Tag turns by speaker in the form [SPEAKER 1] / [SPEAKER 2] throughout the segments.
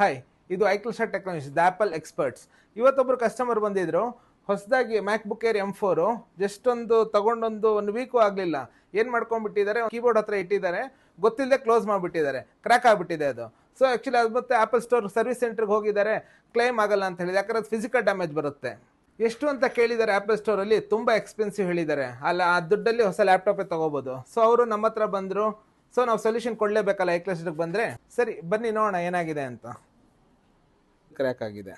[SPEAKER 1] Hi, ಇದು iCluster technologies the Apple experts. ಇವತ್ತೊಬ್ರು customer ಬಂದಿದ್ರು. ಹೊಸದಾಗಿ ಮ್ಯಾಕ್ಬುಕ್ ಏರ್ M4 ಜಸ್ಟ್ ಒಂದು ವೀಕು ಆಗಲಿಲ್ಲ. ಏನು ಮಾಡ್ಕೊಂಡ್ಬಿಟ್ಟಿದ್ದಾರೆ, ಕೀಬೋರ್ಡ್ ಹತ್ರ ಇಟ್ಟಿದ್ದಾರೆ, ಗೊತ್ತಿಲ್ಲದೆ ಕ್ಲೋಸ್ ಮಾಡಿಬಿಟ್ಟಿದ್ದಾರೆ, ಕ್ರ್ಯಾಕ್ ಆಗಿಬಿಟ್ಟಿದೆ ಅದು. ಸೊ ಆ್ಯಕ್ಚುಲಿ ಅದು ಮತ್ತೆ ಆಪಲ್ ಸ್ಟೋರ್ ಸರ್ವಿಸ್ ಸೆಂಟರ್ಗೆ ಹೋಗಿದ್ದಾರೆ, ಕ್ಲೈಮ್ ಆಗಲ್ಲ ಅಂತ ಹೇಳಿದೆ, ಯಾಕಂದ್ರೆ ಫಿಸಿಕಲ್ ಡ್ಯಾಮೇಜ್ ಬರುತ್ತೆ. ಎಷ್ಟು ಅಂತ ಕೇಳಿದ್ದಾರೆ ಆಪಲ್ ಸ್ಟೋರಲ್ಲಿ, ತುಂಬ ಎಕ್ಸ್ಪೆನ್ಸಿವ್ ಹೇಳಿದ್ದಾರೆ. ಅಲ್ಲ, ಆ ದುಡ್ಡಲ್ಲಿ ಹೊಸ ಲ್ಯಾಪ್ಟಾಪೇ ತಗೋಬೋದು. ಸೊ ಅವರು ನಮ್ಮ ಹತ್ರ ಬಂದರು. ಸೊ ನಾವು ಸೊಲ್ಯೂಷನ್ ಕೊಡಲೇಬೇಕಲ್ಲ, ಐಕ್ಲಸ್ಟರ್ಗೆ ಬಂದರೆ. ಸರಿ ಬನ್ನಿ ನೋಡೋಣ ಏನಾಗಿದೆ ಅಂತ. ಕ್ರ್ಯಾಕ್ ಆಗಿದೆ.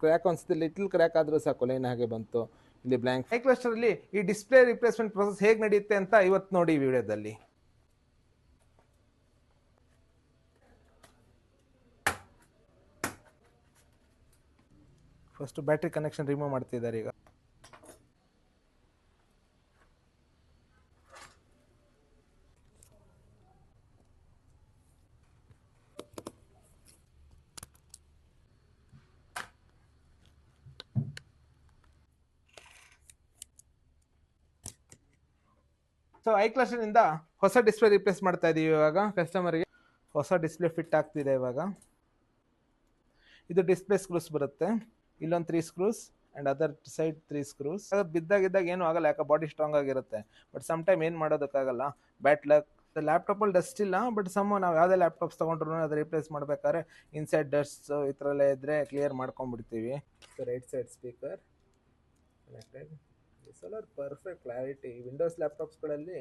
[SPEAKER 1] ಕ್ರ್ಯಾಕ್ ಅನ್ಸುತ್ತೆ, ಲಿಟಲ್ ಕ್ರ್ಯಾಕ್ ಆದರೂ ಸಾಕು, ಲೈನ್ ಹಾಗೆ ಬಂತು. ಇಲ್ಲಿ ಬ್ಲ್ಯಾಂಕ್. ಐಕ್ಲಸ್ಟರಲ್ಲಿ ಈ ಡಿಸ್ಪ್ಲೇ ರಿಪ್ಲೇಸ್ಮೆಂಟ್ ಪ್ರೊಸೆಸ್ ಹೇಗೆ ನಡೆಯುತ್ತೆ ಅಂತ ಇವತ್ತು ನೋಡಿ ಈ ವಿಡಿಯೋದಲ್ಲಿ. ಫಸ್ಟ್ ಬ್ಯಾಟ್ರಿ ಕನೆಕ್ಷನ್ ರಿಮೂವ್ ಮಾಡ್ತಿದ್ದಾರೆ ಈಗ. ಸೊ ಐಕ್ಲಸ್ಟರ್ ಇಂದ ಹೊಸ ಡಿಸ್ಪ್ಲೇ ರಿಪ್ಲೇಸ್ ಮಾಡ್ತಾ ಇದೀವಿ ಇವಾಗ. ಕಸ್ಟಮರ್ಗೆ ಹೊಸ ಡಿಸ್ಪ್ಲೇ ಫಿಟ್ ಆಗ್ತಿದೆ ಇವಾಗ. ಇದು ಡಿಸ್ಪ್ಲೇ ಸ್ಕ್ರೂಸ್ ಬರುತ್ತೆ, ಇಲ್ಲೊಂದು 3 screws and other side 3 screws. ಬಿದ್ದಾಗಿದ್ದಾಗ ಏನು ಆಗಲ್ಲ, ಯಾಕೆ ಬಾಡಿ ಸ್ಟ್ರಾಂಗ್ ಆಗಿರುತ್ತೆ. ಬಟ್ ಸಮ್ ಟೈಮ್ ಏನು ಮಾಡೋದಕ್ಕಾಗಲ್ಲ, ಬ್ಯಾಡ್ ಲಕ್. ಲ್ಯಾಪ್ಟಾಪಲ್ಲಿ ಡಸ್ಟ್ ಇಲ್ಲ, ಬಟ್ ನಾವು ಯಾವುದೇ ಲ್ಯಾಪ್ಟಾಪ್ಸ್ ತೊಗೊಂಡ್ರು ಅದು ರಿಪ್ಲೇಸ್ ಮಾಡ್ಬೇಕಾದ್ರೆ ಇನ್ಸೈಡ್ ಡಸ್ಟ್ ಈ ಥರ ಎಲ್ಲ ಇದ್ದರೆ ಕ್ಲಿಯರ್ ಮಾಡ್ಕೊಂಡ್ಬಿಡ್ತೀವಿ. Right side speaker connected. Solar perfect clarity. Windows ಲ್ಯಾಪ್ಟಾಪ್ಸ್ಗಳಲ್ಲಿ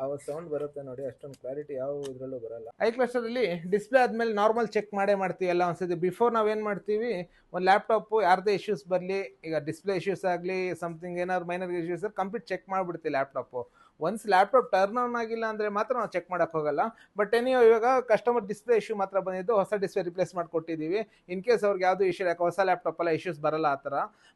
[SPEAKER 1] ಆ ಸೌಂಡ್ ಬರುತ್ತೆ ನೋಡಿ, ಅಷ್ಟೊಂದು ಕ್ಲಾರಿಟಿ ಯಾವ ಇದರಲ್ಲೂ ಬರಲ್ಲ. ಐಕ್ಲಸ್ಟರಲ್ಲಿ ಡಿಸ್ಪ್ಲೇ ಆದಮೇಲೆ ನಾರ್ಮಲ್ ಚೆಕ್ ಮಾಡ್ತೀವಿ ಎಲ್ಲ ಒಂದ್ಸತಿ. ಬಿಫೋರ್ ನಾವೇನು ಮಾಡ್ತೀವಿ, ಒಂದು ಲ್ಯಾಪ್ಟಾಪು ಯಾರದೇ ಇಶ್ಯೂಸ್ ಬರಲಿ, ಈಗ ಡಿಸ್ಪ್ಲೇ ಇಶ್ಯೂಸ್ ಆಗಲಿ, ಸಮಥಿಂಗ್ ಏನಾದ್ರು ಮೈನರ್ ಇಶ್ಯೂಸ್ ಕಂಪ್ಲೀಟ್ ಚೆಕ್ ಮಾಡಿಬಿಡ್ತೀವಿ laptop. Once laptop turn on ಆಗಿಲ್ಲ ಅಂದರೆ ಮಾತ್ರ ನಾವು ಚೆಕ್ ಮಾಡೋಕ್ಕೆ ಹೋಗಲ್ಲ. ಬಟ್ ಇವಾಗ ಕಸ್ಟಮರ್ ಡಿಸ್ಪ್ಲೇ ಇಶ್ಯೂ ಮಾತ್ರ ಬಂದಿದ್ದು, ಹೊಸ ಡಿಸ್ಪ್ಲೇ ರಿಪ್ಲೇಸ್ ಮಾಡಿಕೊಟ್ಟಿದ್ದೀವಿ. ಇನ್ ಕೇಸ್ ಅವ್ರಿಗೆ ಯಾವುದು ಇಶ್ಯೂ, ಯಾಕೆ ಹೊಸ ಲ್ಯಾಪ್ಟಾಪ್ ಎಲ್ಲ ಇಶ್ಯೂಸ್ ಬರಲ್ಲ ಆ ಥರ.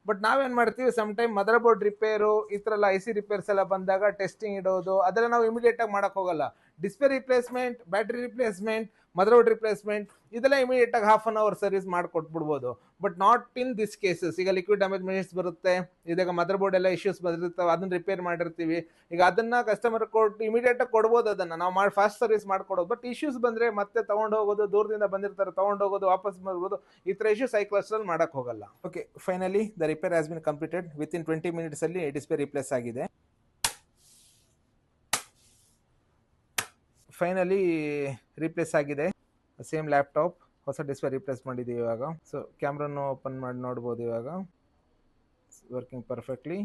[SPEAKER 1] ಬಟ್ ನಾವೇನು ಮಾಡ್ತೀವಿ, some time motherboard repair ಈ ಥರ ಎಲ್ಲ IC ರಿಪೇರ್ಸ್ ಎಲ್ಲ ಬಂದಾಗ ಟೆಸ್ಟಿಂಗ್ ಇಡೋದು ಅದೆಲ್ಲ ನಾವು ಇಮಿಡಿಯೇಟಾಗಿ ಮಾಡೋಕ್ಕೆ ಹೋಗಲ್ಲ. Display replacement, battery replacement, motherboard replacement ಇದೆಲ್ಲ ಇಮಿಡಿಯೇಟಾಗಿ ಹಾಫ್ ಅನ್ ಅವರ್ ಸರ್ವಿಸ್ ಮಾಡಿಕೊಟ್ಬಿಡ್ಬೋದು. But not in this cases. ಈಗ ಲಿಕ್ವಿಡ್ ಡ್ಯಾಮೇಜ್ ಮೆಷರ್ಸ್ ಬರುತ್ತೆ, ಇದಾಗ ಮದರ್ ಬೋರ್ಡ್ ಎಲ್ಲ ಇಶ್ಯೂಸ್ ಬಂದಿರ್ತವೆ, ಅದನ್ನ ರಿಪೇರ್ ಮಾಡಿರ್ತೀವಿ. ಈಗ ಅದನ್ನ ಕಸ್ಟಮರ್ ಕೊಟ್ಟು ಇಮಿಡಿಯೇಟಾಗಿ ಕೊಡ್ಬೋದು, ಅದನ್ನು ನಾವು ಫಾಸ್ಟ್ ಸರ್ವಿಸ್ ಮಾಡ್ಕೊಡೋದು. ಬಟ್ ಇಶ್ಯೂಸ್ ಬಂದರೆ ಮತ್ತೆ ತೊಗೊಂಡೋಗೋದು, ದೂರದಿಂದ ಬಂದಿರ್ತಾರೆ ತೊಗೊಂಡೋಗೋದು, ವಾಪಸ್ ಬರ್ಬೋದು, ಈ ಥರ ಇಶ್ಯೂಸ್ ಐಕ್ಲಸ್ಟರಲ್ಲಿ ಮಾಡೋಕ್ಕೆ ಹೋಗಲ್ಲ. Okay, finally the repair has been completed. Within 20 ಮಿನಿಟ್ಸಲ್ಲಿ ಡಿಸ್ಪ್ಲೇ ರಿಪ್ಲೇಸ್ ಆಗಿದೆ. ಫೈನಲಿ ರಿಪ್ಲೇಸ್ ಆಗಿದೆ. ಸೇಮ್ ಲ್ಯಾಪ್ಟಾಪ್, ಹೊಸ ಡಿಸ್ಪ್ಲೇ ರಿಪ್ಲೇಸ್ ಮಾಡಿದ್ದೀವಿ ಇವಾಗ. ಸೊ ಕ್ಯಾಮ್ರಾನು ಓಪನ್ ಮಾಡಿ ನೋಡ್ಬೋದು ಇವಾಗ. Working perfectly.